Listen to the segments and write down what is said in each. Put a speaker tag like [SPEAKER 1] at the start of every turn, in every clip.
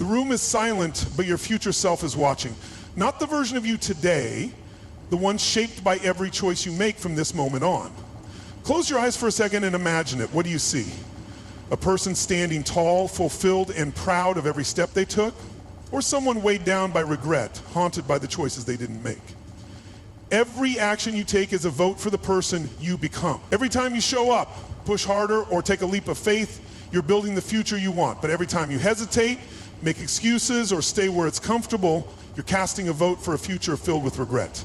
[SPEAKER 1] The room is silent, but your future self is watching. Not the version of you today, the one shaped by every choice you make from this moment on. Close your eyes for a second and imagine it. What do you see? A person standing tall, fulfilled, and proud of every step they took? Or someone weighed down by regret, haunted by the choices they didn't make? Every action you take is a vote for the person you become. Every time you show up, push harder, or take a leap of faith, you're building the future you want. But every time you hesitate, make excuses, or stay where it's comfortable, you're casting a vote for a future filled with regret.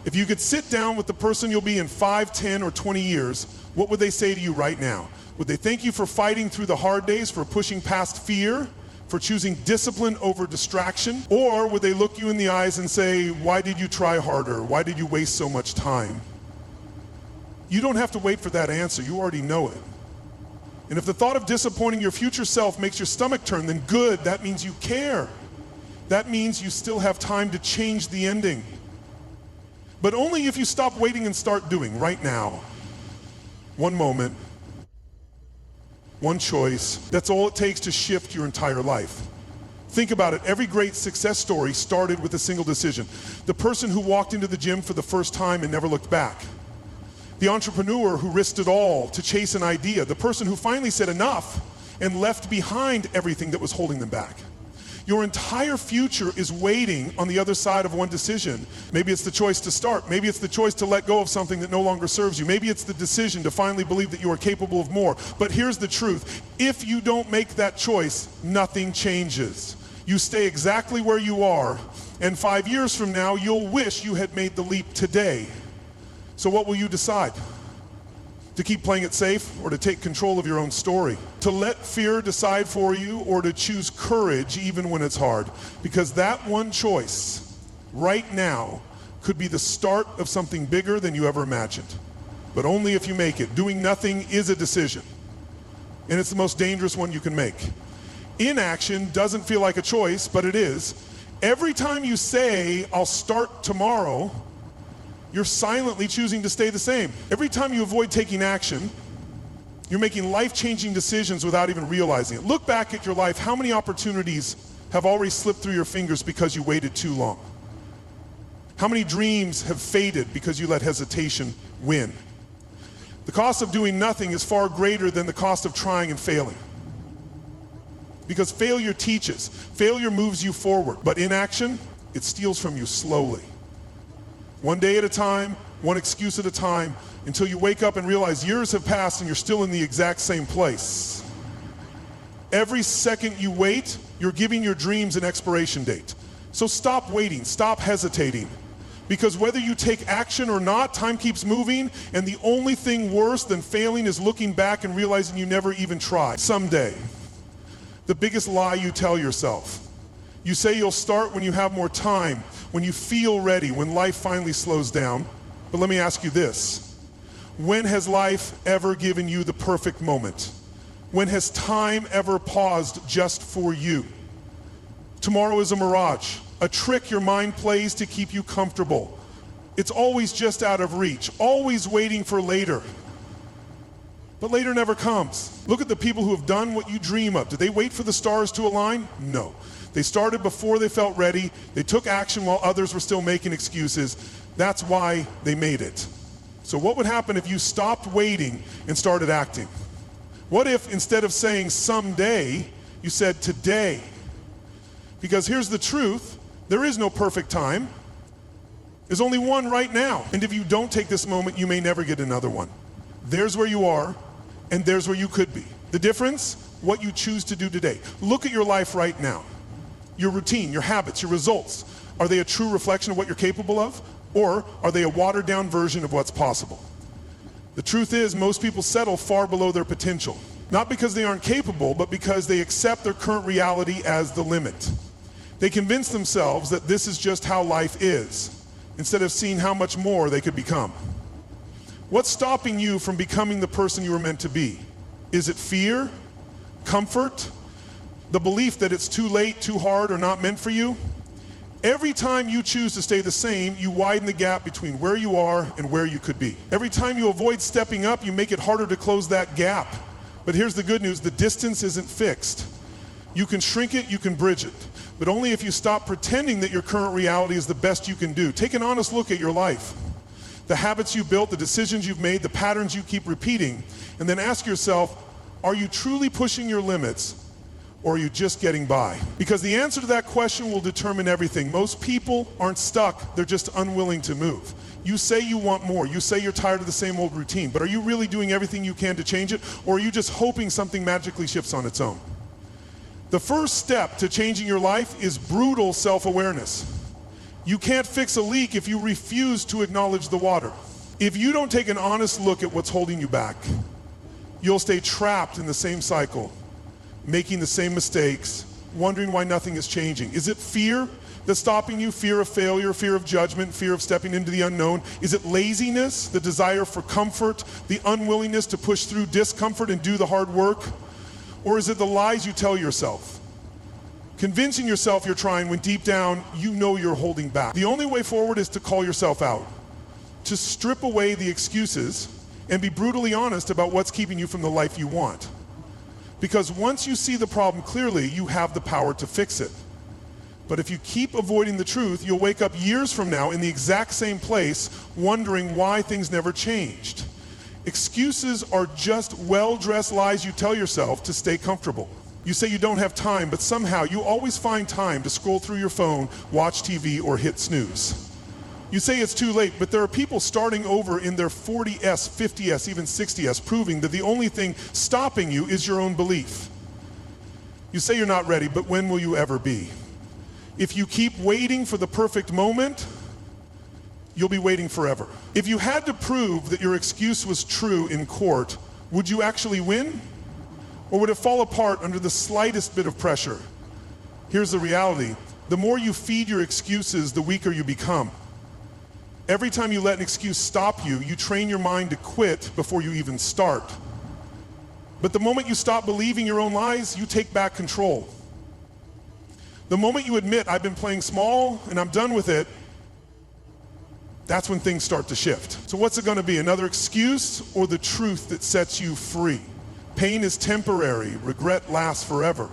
[SPEAKER 1] If you could sit down with the person you'll be in 5, 10, or 20 years, what would they say to you right now? Would they thank you for fighting through the hard days, for pushing past fear, for choosing discipline over distraction? Or would they look you in the eyes and say, why did you try harder? Why did you waste so much time? You don't have to wait for that answer. You already know it. And if the thought of disappointing your future self makes your stomach turn, then good, that means you care. That means you still have time to change the ending. But only if you stop waiting and start doing right now. One moment, one choice, that's all it takes to shift your entire life. Think about it, every great success story started with a single decision. The person who walked into the gym for the first time and never looked back. The entrepreneur who risked it all to chase an idea. The person who finally said enough and left behind everything that was holding them back. Your entire future is waiting on the other side of one decision. Maybe it's the choice to start. Maybe it's the choice to let go of something that no longer serves you. Maybe it's the decision to finally believe that you are capable of more. But here's the truth. If you don't make that choice, nothing changes. You stay exactly where you are, and 5 years from now, you'll wish you had made the leap today. So what will you decide? To keep playing it safe, or to take control of your own story? To let fear decide for you, or to choose courage even when it's hard? Because that one choice, right now, could be the start of something bigger than you ever imagined. But only if you make it. Doing nothing is a decision, and it's the most dangerous one you can make. Inaction doesn't feel like a choice, but it is. Every time you say, I'll start tomorrow, you're silently choosing to stay the same. Every time you avoid taking action, you're making life-changing decisions without even realizing it. Look back at your life. How many opportunities have already slipped through your fingers because you waited too long? How many dreams have faded because you let hesitation win? The cost of doing nothing is far greater than the cost of trying and failing. Because failure teaches. Failure moves you forward. But inaction, it steals from you slowly. One day at a time, one excuse at a time, until you wake up and realize years have passed and you're still in the exact same place. Every second you wait, you're giving your dreams an expiration date. So stop waiting, stop hesitating. Because whether you take action or not, time keeps moving, and the only thing worse than failing is looking back and realizing you never even tried. Someday. The biggest lie you tell yourself. You say you'll start when you have more time, when you feel ready, when life finally slows down. But let me ask you this. When has life ever given you the perfect moment? When has time ever paused just for you? Tomorrow is a mirage, a trick your mind plays to keep you comfortable. It's always just out of reach, always waiting for later. But later never comes. Look at the people who have done what you dream of. Did they wait for the stars to align? No. They started before they felt ready. They took action while others were still making excuses. That's why they made it. So what would happen if you stopped waiting and started acting? What if instead of saying someday, you said today? Because here's the truth, there is no perfect time. There's only one right now. And if you don't take this moment, you may never get another one. There's where you are, and there's where you could be. The difference, what you choose to do today. Look at your life right now. Your routine, your habits, your results. Are they a true reflection of what you're capable of? Or are they a watered down version of what's possible? The truth is, most people settle far below their potential. Not because they aren't capable, but because they accept their current reality as the limit. They convince themselves that this is just how life is, instead of seeing how much more they could become. What's stopping you from becoming the person you were meant to be? Is it fear? Comfort? The belief that it's too late, too hard, or not meant for you? Every time you choose to stay the same, you widen the gap between where you are and where you could be. Every time you avoid stepping up, you make it harder to close that gap. But here's the good news, the distance isn't fixed. You can shrink it, you can bridge it, but only if you stop pretending that your current reality is the best you can do. Take an honest look at your life, the habits you built, the decisions you've made, the patterns you keep repeating, and then ask yourself, are you truly pushing your limits, or are you just getting by? Because the answer to that question will determine everything. Most people aren't stuck, they're just unwilling to move. You say you want more, you say you're tired of the same old routine, but are you really doing everything you can to change it, or are you just hoping something magically shifts on its own? The first step to changing your life is brutal self-awareness. You can't fix a leak if you refuse to acknowledge the water. If you don't take an honest look at what's holding you back, you'll stay trapped in the same cycle, making the same mistakes, wondering why nothing is changing. Is it fear that's stopping you? Fear of failure, fear of judgment, fear of stepping into the unknown? Is it laziness, the desire for comfort, the unwillingness to push through discomfort and do the hard work? Or is it the lies you tell yourself? Convincing yourself you're trying when deep down you know you're holding back. The only way forward is to call yourself out, to strip away the excuses and be brutally honest about what's keeping you from the life you want. Because once you see the problem clearly, you have the power to fix it. But if you keep avoiding the truth, you'll wake up years from now in the exact same place, wondering why things never changed. Excuses are just well-dressed lies you tell yourself to stay comfortable. You say you don't have time, but somehow you always find time to scroll through your phone, watch TV, or hit snooze. You say it's too late, but there are people starting over in their 40s, 50s, even 60s, proving that the only thing stopping you is your own belief. You say you're not ready, but when will you ever be? If you keep waiting for the perfect moment, you'll be waiting forever. If you had to prove that your excuse was true in court, would you actually win? Or would it fall apart under the slightest bit of pressure? Here's the reality. The more you feed your excuses, the weaker you become. Every time you let an excuse stop you, you train your mind to quit before you even start. But the moment you stop believing your own lies, you take back control. The moment you admit, I've been playing small and I'm done with it, that's when things start to shift. So what's it going to be? Another excuse or the truth that sets you free? Pain is temporary. Regret lasts forever.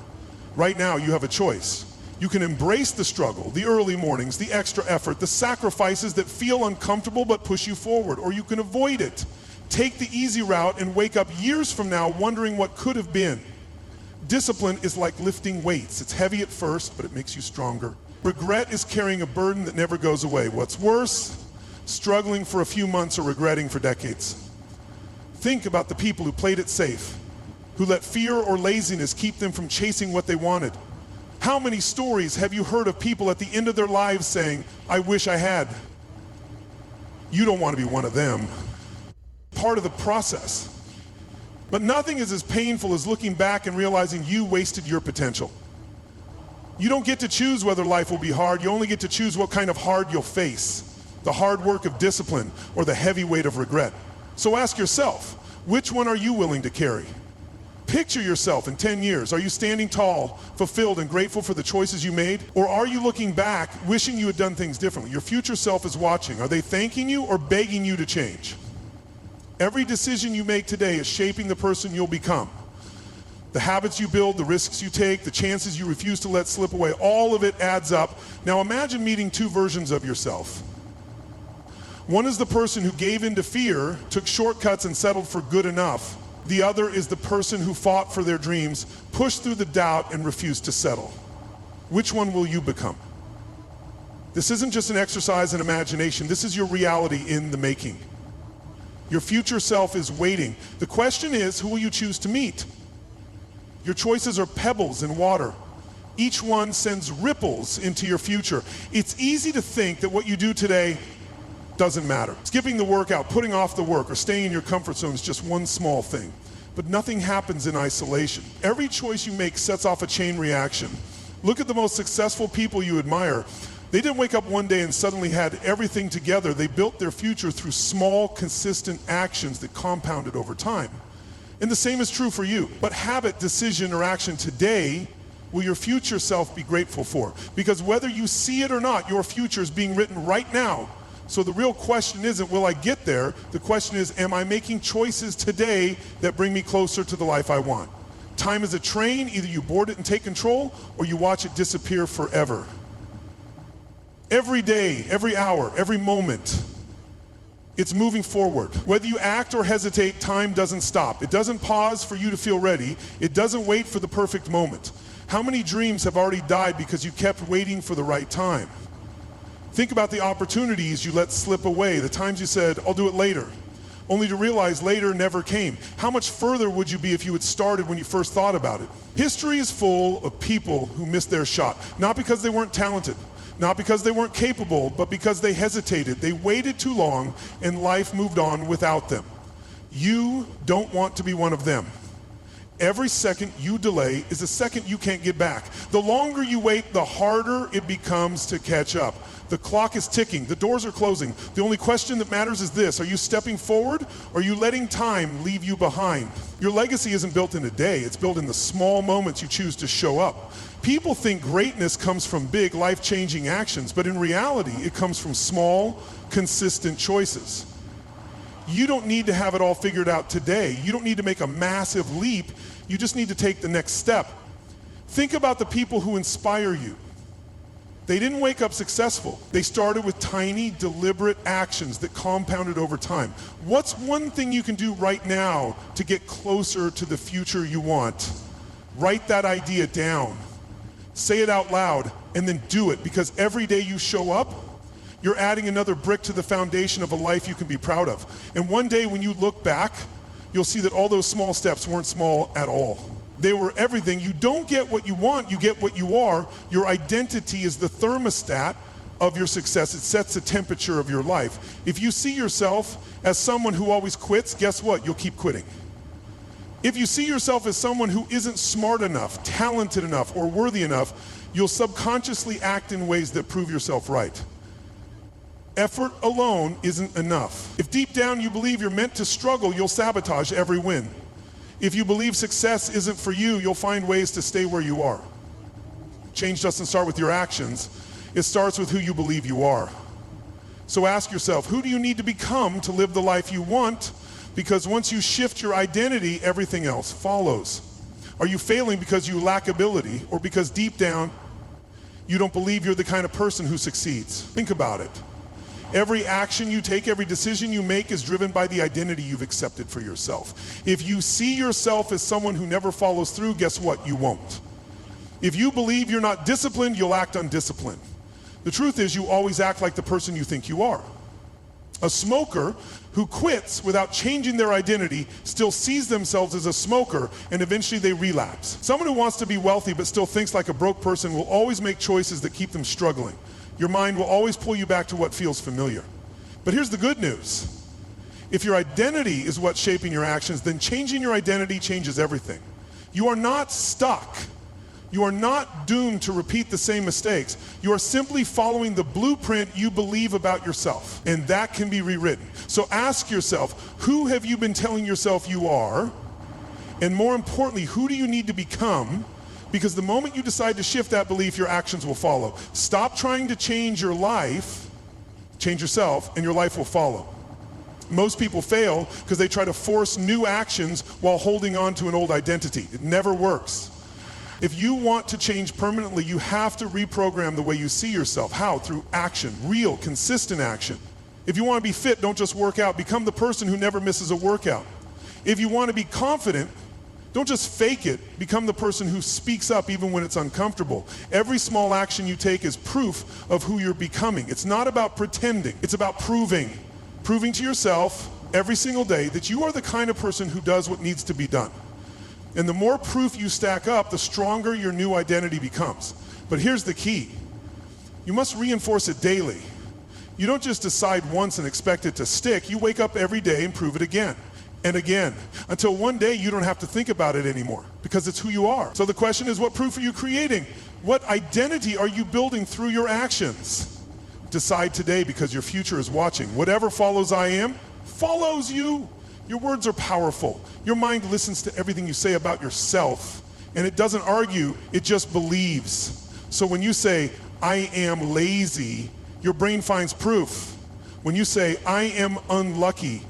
[SPEAKER 1] Right now, you have a choice. You can embrace the struggle, the early mornings, the extra effort, the sacrifices that feel uncomfortable but push you forward, or you can avoid it. Take the easy route and wake up years from now wondering what could have been. Discipline is like lifting weights. It's heavy at first, but it makes you stronger. Regret is carrying a burden that never goes away. What's worse? Struggling for a few months or regretting for decades. Think about the people who played it safe, who let fear or laziness keep them from chasing what they wanted. How many stories have you heard of people at the end of their lives saying, I wish I had? You don't want to be one of them. Part of the process. But nothing is as painful as looking back and realizing you wasted your potential. You don't get to choose whether life will be hard. You only get to choose what kind of hard you'll face. The hard work of discipline or the heavy weight of regret. So ask yourself, which one are you willing to carry? Picture yourself in 10 years. Are you standing tall, fulfilled, and grateful for the choices you made? Or are you looking back, wishing you had done things differently? Your future self is watching. Are they thanking you or begging you to change? Every decision you make today is shaping the person you'll become. The habits you build, the risks you take, the chances you refuse to let slip away, all of it adds up. Now imagine meeting two versions of yourself. One is the person who gave in to fear, took shortcuts, and settled for good enough. The other is the person who fought for their dreams, pushed through the doubt, and refused to settle. Which one will you become? This isn't just an exercise in imagination. This is your reality in the making. Your future self is waiting. The question is, who will you choose to meet? Your choices are pebbles in water. Each one sends ripples into your future. It's easy to think that what you do today doesn't matter. Skipping the workout, putting off the work, or staying in your comfort zone is just one small thing. But nothing happens in isolation. Every choice you make sets off a chain reaction. Look at the most successful people you admire. They didn't wake up one day and suddenly had everything together. They built their future through small, consistent actions that compounded over time. And the same is true for you. What habit, decision, or action today will your future self be grateful for? Because whether you see it or not, your future is being written right now. So the real question isn't, will I get there? The question is, am I making choices today that bring me closer to the life I want? Time is a train, either you board it and take control, or you watch it disappear forever. Every day, every hour, every moment, it's moving forward. Whether you act or hesitate, time doesn't stop. It doesn't pause for you to feel ready. It doesn't wait for the perfect moment. How many dreams have already died because you kept waiting for the right time? Think about the opportunities you let slip away, the times you said, I'll do it later, only to realize later never came. How much further would you be if you had started when you first thought about it? History is full of people who missed their shot, not because they weren't talented, not because they weren't capable, but because they hesitated. They waited too long and life moved on without them. You don't want to be one of them. Every second you delay is a second you can't get back. The longer you wait, the harder it becomes to catch up. The clock is ticking, the doors are closing. The only question that matters is this: are you stepping forward, or are you letting time leave you behind? Your legacy isn't built in a day, it's built in the small moments you choose to show up. People think greatness comes from big, life-changing actions, but in reality, it comes from small, consistent choices. You don't need to have it all figured out today. You don't need to make a massive leap. You just need to take the next step. Think about the people who inspire you. They didn't wake up successful. They started with tiny, deliberate actions that compounded over time. What's one thing you can do right now to get closer to the future you want? Write that idea down. Say it out loud, and then do it, because every day you show up, you're adding another brick to the foundation of a life you can be proud of. And one day when you look back, you'll see that all those small steps weren't small at all. They were everything. You don't get what you want, you get what you are. Your identity is the thermostat of your success. It sets the temperature of your life. If you see yourself as someone who always quits, guess what? You'll keep quitting. If you see yourself as someone who isn't smart enough, talented enough, or worthy enough, you'll subconsciously act in ways that prove yourself right. Effort alone isn't enough. If deep down you believe you're meant to struggle, you'll sabotage every win. If you believe success isn't for you, you'll find ways to stay where you are. Change doesn't start with your actions. It starts with who you believe you are. So ask yourself, who do you need to become to live the life you want? Because once you shift your identity, everything else follows. Are you failing because you lack ability, or because deep down you don't believe you're the kind of person who succeeds? Think about it. Every action you take, every decision you make is driven by the identity you've accepted for yourself. If you see yourself as someone who never follows through, guess what? You won't. If you believe you're not disciplined, you'll act undisciplined. The truth is, you always act like the person you think you are. A smoker who quits without changing their identity still sees themselves as a smoker, and eventually they relapse. Someone who wants to be wealthy but still thinks like a broke person will always make choices that keep them struggling. Your mind will always pull you back to what feels familiar. But here's the good news. If your identity is what's shaping your actions, then changing your identity changes everything. You are not stuck. You are not doomed to repeat the same mistakes. You are simply following the blueprint you believe about yourself, and that can be rewritten. So ask yourself, who have you been telling yourself you are? And more importantly, who do you need to become? Because the moment you decide to shift that belief, your actions will follow. Stop trying to change your life, change yourself, and your life will follow. Most people fail because they try to force new actions while holding on to an old identity. It never works. If you want to change permanently, you have to reprogram the way you see yourself. How? Through action, real, consistent action. If you want to be fit, don't just work out. Become the person who never misses a workout. If you want to be confident, don't just fake it. Become the person who speaks up even when it's uncomfortable. Every small action you take is proof of who you're becoming. It's not about pretending. It's about proving. Proving to yourself every single day that you are the kind of person who does what needs to be done. And the more proof you stack up, the stronger your new identity becomes. But here's the key. You must reinforce it daily. You don't just decide once and expect it to stick. You wake up every day and prove it again and again, until one day you don't have to think about it anymore, because it's who you are. So the question is, what proof are you creating? What identity are you building through your actions? Decide today, because your future is watching. Whatever follows I am, follows you. Your words are powerful. Your mind listens to everything you say about yourself, and it doesn't argue, it just believes. So when you say, I am lazy, your brain finds proof. When you say, I am unlucky,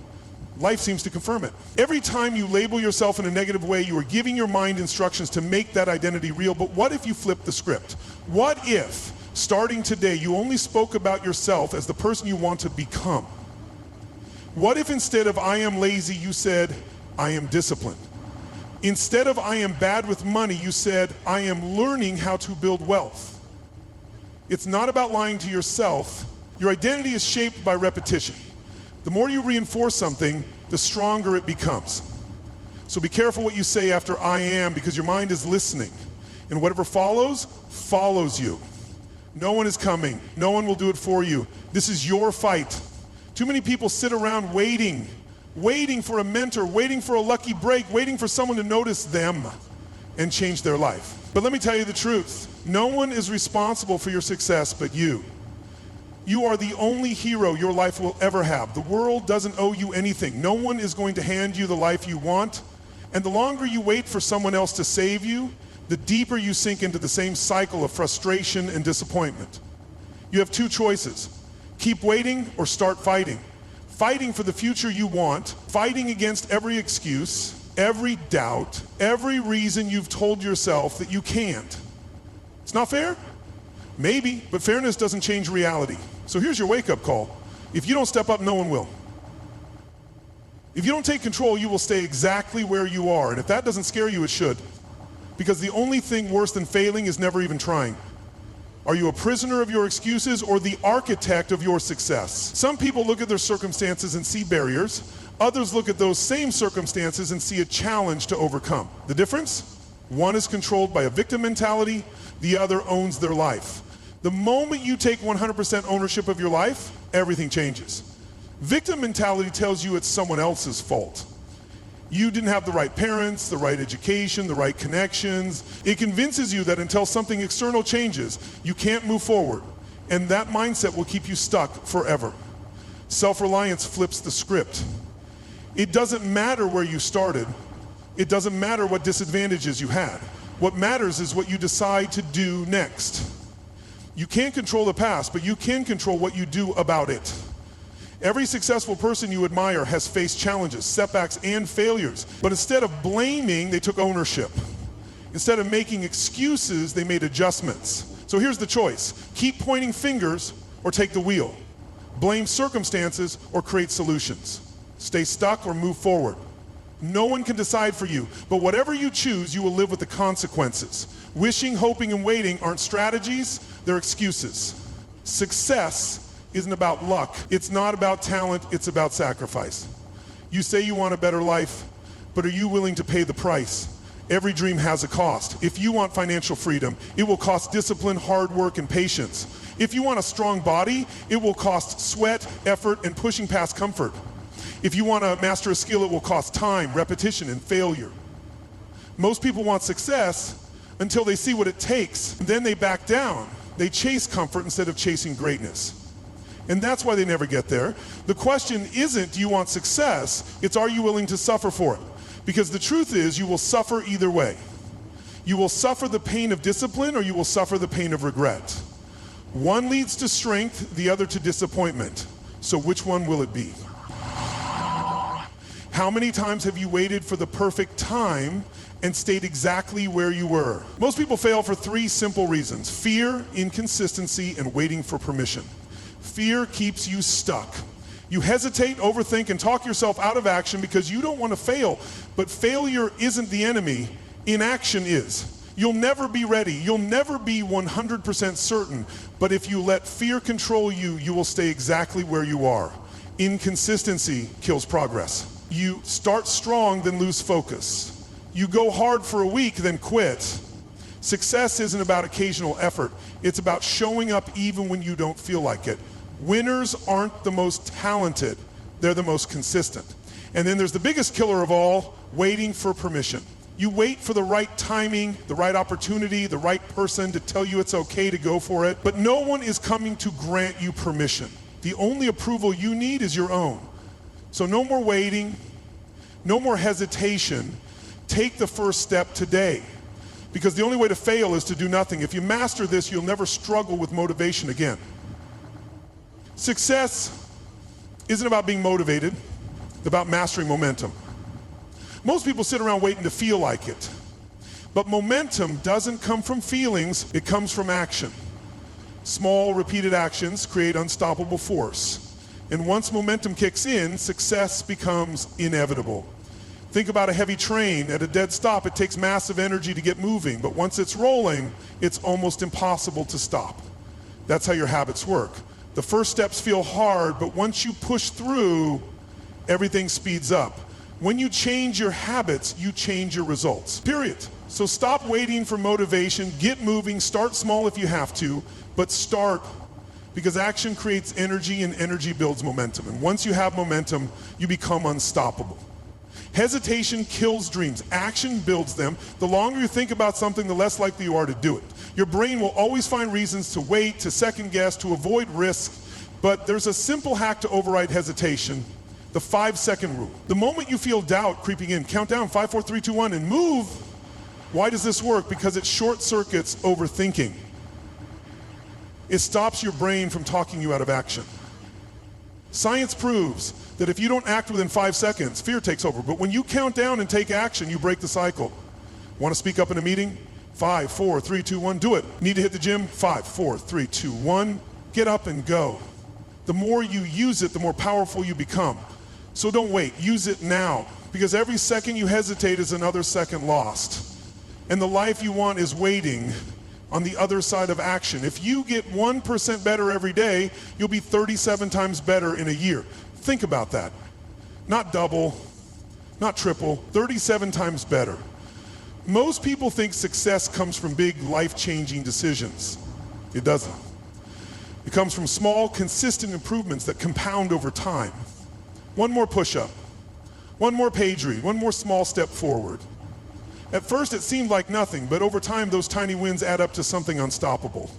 [SPEAKER 1] Life seems to confirm it. Every time you label yourself in a negative way, you are giving your mind instructions to make that identity real. But what if you flip the script? What if, starting today, you only spoke about yourself as the person you want to become? What if instead of I am lazy, you said, I am disciplined? Instead of I am bad with money, you said, I am learning how to build wealth. It's not about lying to yourself. Your identity is shaped by repetition. The more you reinforce something, the stronger it becomes. So be careful what you say after I am, because your mind is listening. And whatever follows, follows you. No one is coming. No one will do it for you. This is your fight. Too many people sit around waiting for a mentor, waiting for a lucky break, waiting for someone to notice them and change their life. But let me tell you the truth. No one is responsible for your success but you. You are the only hero your life will ever have. The world doesn't owe you anything. No one is going to hand you the life you want. And the longer you wait for someone else to save you, the deeper you sink into the same cycle of frustration and disappointment. You have two choices. Keep waiting or start fighting. Fighting for the future you want, fighting against every excuse, every doubt, every reason you've told yourself that you can't. It's not fair? Maybe, but fairness doesn't change reality. So here's your wake-up call. If you don't step up, no one will. If you don't take control, you will stay exactly where you are. And if that doesn't scare you, it should. Because the only thing worse than failing is never even trying. Are you a prisoner of your excuses or the architect of your success? Some people look at their circumstances and see barriers. Others look at those same circumstances and see a challenge to overcome. The difference? One is controlled by a victim mentality, the other owns their life. The moment you take 100% ownership of your life, everything changes. Victim mentality tells you it's someone else's fault. You didn't have the right parents, the right education, the right connections. It convinces you that until something external changes, you can't move forward. And that mindset will keep you stuck forever. Self-reliance flips the script. It doesn't matter where you started. It doesn't matter what disadvantages you had. What matters is what you decide to do next. You can't control the past, but you can control what you do about it. Every successful person you admire has faced challenges, setbacks, and failures. But instead of blaming, they took ownership. Instead of making excuses, they made adjustments. So here's the choice. Keep pointing fingers or take the wheel. Blame circumstances or create solutions. Stay stuck or move forward. No one can decide for you, but whatever you choose, you will live with the consequences. Wishing, hoping, and waiting aren't strategies, they're excuses. Success isn't about luck. It's not about talent, it's about sacrifice. You say you want a better life, but are you willing to pay the price? Every dream has a cost. If you want financial freedom, it will cost discipline, hard work, and patience. If you want a strong body, it will cost sweat, effort, and pushing past comfort. If you want to master a skill, it will cost time, repetition, and failure. Most people want success until they see what it takes, and then they back down. They chase comfort instead of chasing greatness. And that's why they never get there. The question isn't, do you want success? It's, are you willing to suffer for it? Because the truth is, you will suffer either way. You will suffer the pain of discipline, or you will suffer the pain of regret. One leads to strength, the other to disappointment. So which one will it be? How many times have you waited for the perfect time and stayed exactly where you were? Most people fail for three simple reasons: fear, inconsistency, and waiting for permission. Fear keeps you stuck. You hesitate, overthink, and talk yourself out of action because you don't want to fail. But failure isn't the enemy. Inaction is. You'll never be ready. You'll never be 100% certain. But if you let fear control you, you will stay exactly where you are. Inconsistency kills progress. You start strong, then lose focus. You go hard for a week, then quit. Success isn't about occasional effort. It's about showing up even when you don't feel like it. Winners aren't the most talented, they're the most consistent. And then there's the biggest killer of all, waiting for permission. You wait for the right timing, the right opportunity, the right person to tell you it's okay to go for it, but no one is coming to grant you permission. The only approval you need is your own. So no more waiting, no more hesitation. Take the first step today. Because the only way to fail is to do nothing. If you master this, you'll never struggle with motivation again. Success isn't about being motivated. about mastering momentum. Most people sit around waiting to feel like it. But momentum doesn't come from feelings, it comes from action. Small, repeated actions create unstoppable force. And once momentum kicks in, success becomes inevitable. Think about a heavy train. At a dead stop, it takes massive energy to get moving, but once it's rolling, it's almost impossible to stop. That's how your habits work. The first steps feel hard, but once you push through, everything speeds up. When you change your habits, you change your results, period. So stop waiting for motivation, get moving, start small if you have to, but start, because action creates energy and energy builds momentum. And once you have momentum, you become unstoppable. Hesitation kills dreams. Action builds them. The longer you think about something, the less likely you are to do it. Your brain will always find reasons to wait, to second guess, to avoid risk, but there's a simple hack to override hesitation, the 5-second rule. The moment you feel doubt creeping in, count down 5, 4, 3, 2, 1 and move. Why does this work? Because it short circuits overthinking. It stops your brain from talking you out of action. Science proves that if you don't act within 5 seconds, fear takes over. But when you count down and take action, you break the cycle. Want to speak up in a meeting? 5, 4, 3, 2, 1, do it. Need to hit the gym? 5, 4, 3, 2, 1. Get up and go. The more you use it, the more powerful you become. So don't wait, use it now. Because every second you hesitate is another second lost. And the life you want is waiting on the other side of action. If you get 1% better every day, you'll be 37 times better in a year. Think about that. Not double, not triple, 37 times better. Most people think success comes from big life-changing decisions. It doesn't. It comes from small, consistent improvements that compound over time. One more push-up, one more page read, one more small step forward. At first it seemed like nothing, but over time those tiny wins add up to something unstoppable.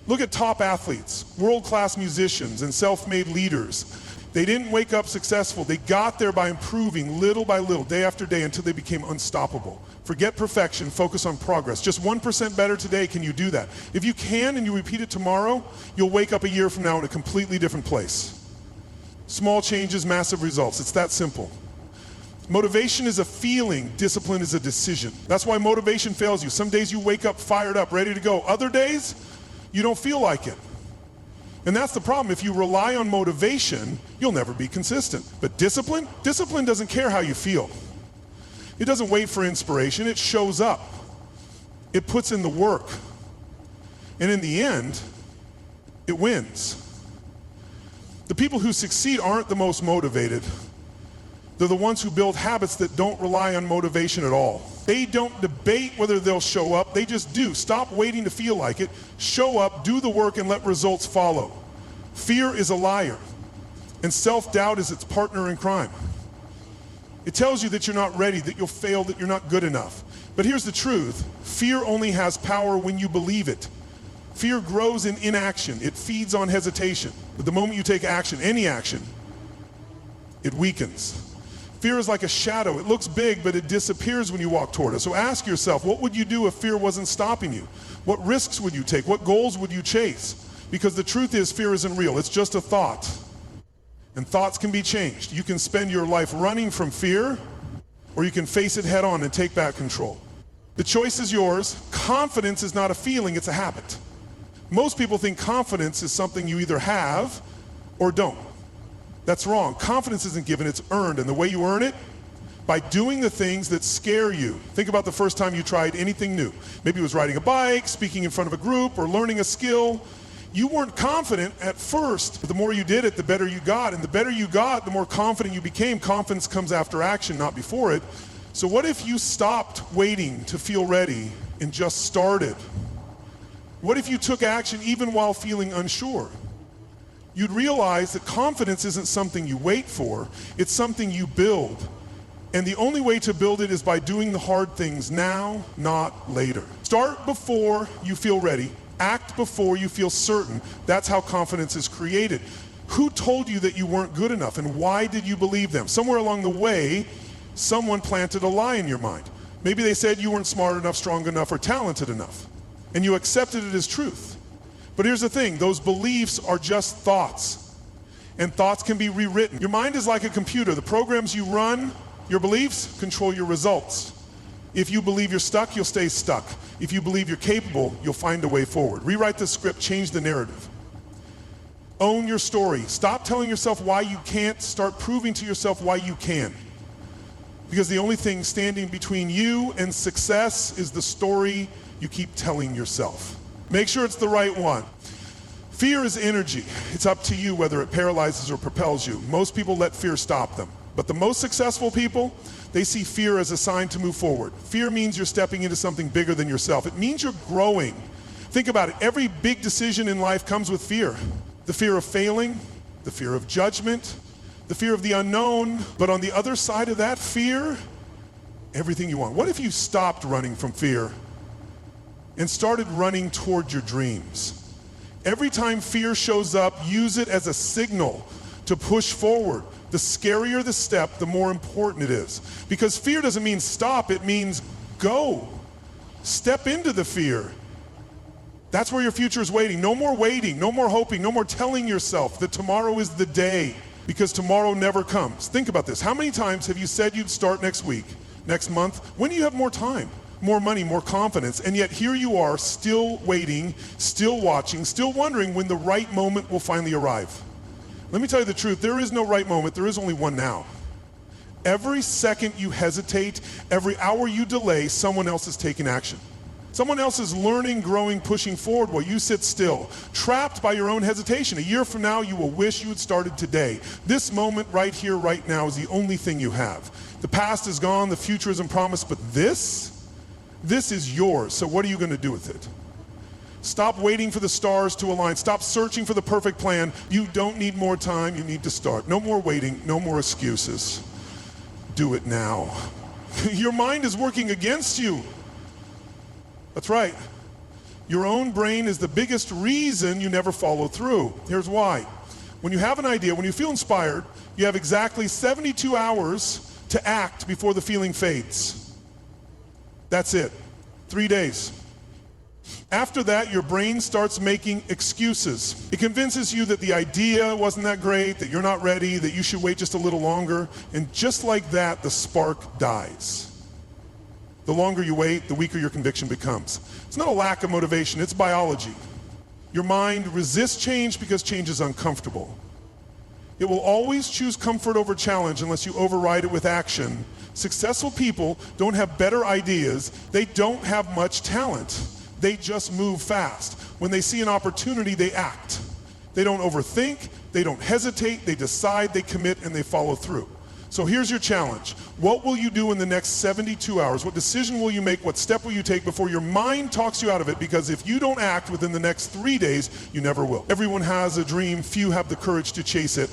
[SPEAKER 1] Look at top athletes, world-class musicians, and self-made leaders. They didn't wake up successful. They got there by improving little by little, day after day, until they became unstoppable. Forget perfection, focus on progress. Just 1% better today, can you do that? If you can and you repeat it tomorrow, you'll wake up a year from now in a completely different place. Small changes, massive results. It's that simple. Motivation is a feeling, discipline is a decision. That's why motivation fails you. Some days you wake up fired up, ready to go. Other days, you don't feel like it. And that's the problem. If you rely on motivation, you'll never be consistent. But discipline doesn't care how you feel. It doesn't wait for inspiration, it shows up. It puts in the work. And in the end, it wins. The people who succeed aren't the most motivated. They're the ones who build habits that don't rely on motivation at all. They don't debate whether they'll show up, they just do. Stop waiting to feel like it. Show up, do the work, and let results follow. Fear is a liar, and self-doubt is its partner in crime. It tells you that you're not ready, that you'll fail, that you're not good enough. But here's the truth. Fear only has power when you believe it. Fear grows in inaction. It feeds on hesitation. But the moment you take action, any action, it weakens. Fear is like a shadow. It looks big, but it disappears when you walk toward it. So ask yourself, what would you do if fear wasn't stopping you? What risks would you take? What goals would you chase? Because the truth is, fear isn't real. It's just a thought. And thoughts can be changed. You can spend your life running from fear, or you can face it head on and take back control. The choice is yours. Confidence is not a feeling, it's a habit. Most people think confidence is something you either have or don't. That's wrong. Confidence isn't given, it's earned. And the way you earn it? By doing the things that scare you. Think about the first time you tried anything new. Maybe it was riding a bike, speaking in front of a group, or learning a skill. You weren't confident at first, but the more you did it, the better you got. And the better you got, the more confident you became. Confidence comes after action, not before it. So what if you stopped waiting to feel ready and just started? What if you took action even while feeling unsure? You'd realize that confidence isn't something you wait for, it's something you build. And the only way to build it is by doing the hard things now, not later. Start before you feel ready, act before you feel certain. That's how confidence is created. Who told you that you weren't good enough, and why did you believe them? Somewhere along the way, someone planted a lie in your mind. Maybe they said you weren't smart enough, strong enough, or talented enough, and you accepted it as truth. But here's the thing, those beliefs are just thoughts. and thoughts can be rewritten. Your mind is like a computer. The programs you run, your beliefs, control your results. If you believe you're stuck, you'll stay stuck. If you believe you're capable, you'll find a way forward. Rewrite the script, change the narrative. Own your story. Stop telling yourself why you can't. Start proving to yourself why you can. Because the only thing standing between you and success is the story you keep telling yourself. Make sure it's the right one. Fear is energy. It's up to you whether it paralyzes or propels you. Most people let fear stop them. But the most successful people, they see fear as a sign to move forward. Fear means you're stepping into something bigger than yourself. It means you're growing. Think about it. Every big decision in life comes with fear. The fear of failing, the fear of judgment, the fear of the unknown. But on the other side of that fear, everything you want. What if you stopped running from fear and started running toward your dreams? Every time fear shows up, use it as a signal to push forward. The scarier the step, the more important it is. Because fear doesn't mean stop, it means go. Step into the fear. That's where your future is waiting. No more waiting, no more hoping, no more telling yourself that tomorrow is the day, because tomorrow never comes. Think about this. How many times have you said you'd start next week, next month? When do you have more time, more money, more confidence? And yet here you are, still waiting, still watching, still wondering when the right moment will finally arrive. Let me tell you the truth, there is no right moment, there is only one now. Every second you hesitate, every hour you delay, someone else is taking action. Someone else is learning, growing, pushing forward while you sit still, trapped by your own hesitation. A year from now, you will wish you had started today. This moment right here, right now is the only thing you have. The past is gone, the future isn't promised, but this is yours. So what are you going to do with it? Stop waiting for the stars to align. Stop searching for the perfect plan. You don't need more time. You need to start. No more waiting. No more excuses. Do it now. Your mind is working against you. That's right. Your own brain is the biggest reason you never follow through. Here's why. When you have an idea, when you feel inspired, you have exactly 72 hours to act before the feeling fades. That's it. 3 days. After that, your brain starts making excuses. It convinces you that the idea wasn't that great, that you're not ready, that you should wait just a little longer. And just like that, the spark dies. The longer you wait, the weaker your conviction becomes. It's not a lack of motivation, it's biology. Your mind resists change because change is uncomfortable. It will always choose comfort over challenge unless you override it with action. Successful people don't have better ideas, they don't have much talent. They just move fast. When they see an opportunity, they act. They don't overthink, they don't hesitate, they decide, they commit, and they follow through. So here's your challenge. What will you do in the next 72 hours? What decision will you make? What step will you take before your mind talks you out of it? Because if you don't act within the next 3 days, you never will. Everyone has a dream, few have the courage to chase it.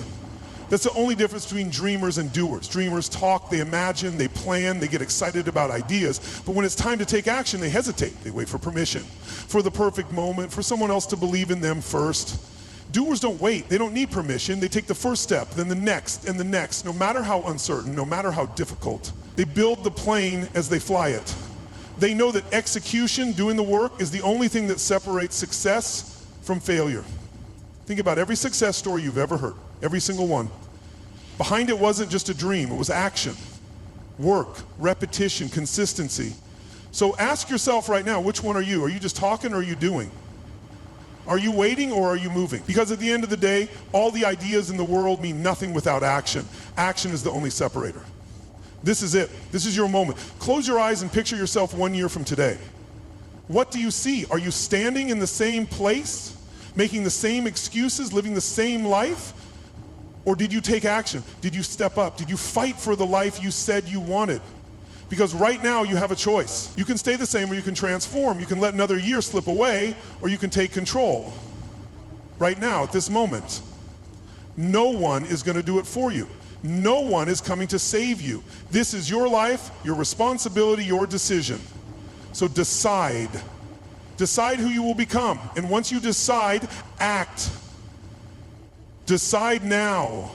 [SPEAKER 1] That's the only difference between dreamers and doers. Dreamers talk, they imagine, they plan, they get excited about ideas, but when it's time to take action, they hesitate. They wait for permission, for the perfect moment, for someone else to believe in them first. Doers don't wait, they don't need permission, they take the first step, then the next, and the next, no matter how uncertain, no matter how difficult. They build the plane as they fly it. They know that execution, doing the work, is the only thing that separates success from failure. Think about every success story you've ever heard, every single one. Behind it wasn't just a dream, it was action, work, repetition, consistency. So ask yourself right now, which one are you? Are you just talking or are you doing? Are you waiting or are you moving? Because at the end of the day, all the ideas in the world mean nothing without action. Action is the only separator. This is it. This is your moment. Close your eyes and picture yourself 1 year from today. What do you see? Are you standing in the same place, making the same excuses, living the same life? Or did you take action? Did you step up? Did you fight for the life you said you wanted? Because right now you have a choice. You can stay the same or you can transform. You can let another year slip away or you can take control. Right now, at this moment. No one is going to do it for you. No one is coming to save you. This is your life, your responsibility, your decision. So decide. Decide who you will become. And once you decide, act. Decide now.